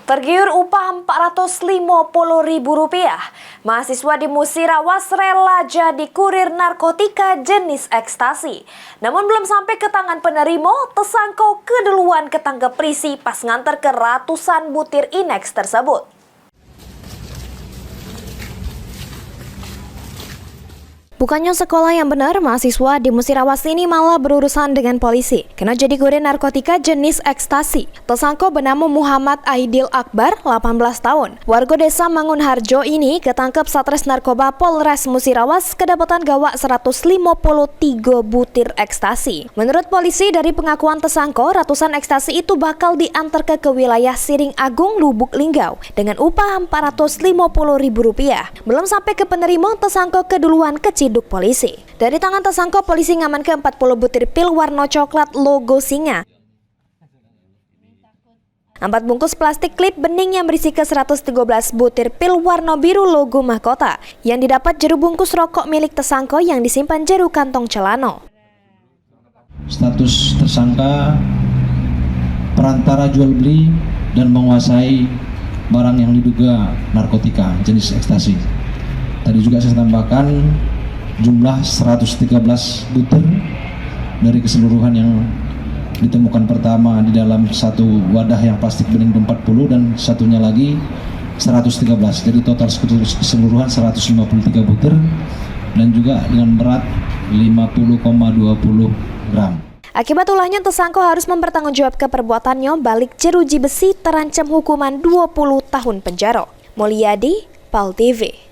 Tergiur upah Rp450.000, mahasiswa di Musirawas rela jadi kurir narkotika jenis ekstasi. Namun belum sampai ke tangan penerima, tersangka keduluan ketangkep polisi pas nganter ke ratusan butir Inex tersebut. Bukannya sekolah yang benar, mahasiswa di Musirawas ini malah berurusan dengan polisi. Kena jadi kurir narkotika jenis ekstasi. Tersangka bernama Muhammad Aidil Akbar, 18 tahun. Warga desa Mangunharjo ini ketangkep Satres Narkoba Polres Musirawas kedapatan gawak 153 butir ekstasi. Menurut polisi, dari pengakuan tersangka, ratusan ekstasi itu bakal diantar ke wilayah Siring Agung, Lubuk Linggau dengan upah Rp450.000. Belum sampai ke penerima, tersangka keduluan keciduk polisi. Dari tangan tersangka, polisi ngamankan 40 butir pil warna coklat logo singa, 4 bungkus plastik klip bening yang berisi ke 113 butir pil warna biru logo mahkota yang didapat jeru bungkus rokok milik tersangka yang disimpan jeru kantong celana. Status tersangka perantara jual beli dan menguasai barang yang diduga narkotika jenis ekstasi. Tadi juga saya tambahkan jumlah 113 butir dari keseluruhan yang ditemukan pertama di dalam satu wadah yang plastik bening 40 dan satunya lagi 113. Jadi total keseluruhan 153 butir dan juga dengan berat 50,20 gram. Akibat ulahnya, tersangka harus mempertanggungjawabkan perbuatannya, balik jeruji besi terancam hukuman 20 tahun penjara. Mulyadi, PAL TV.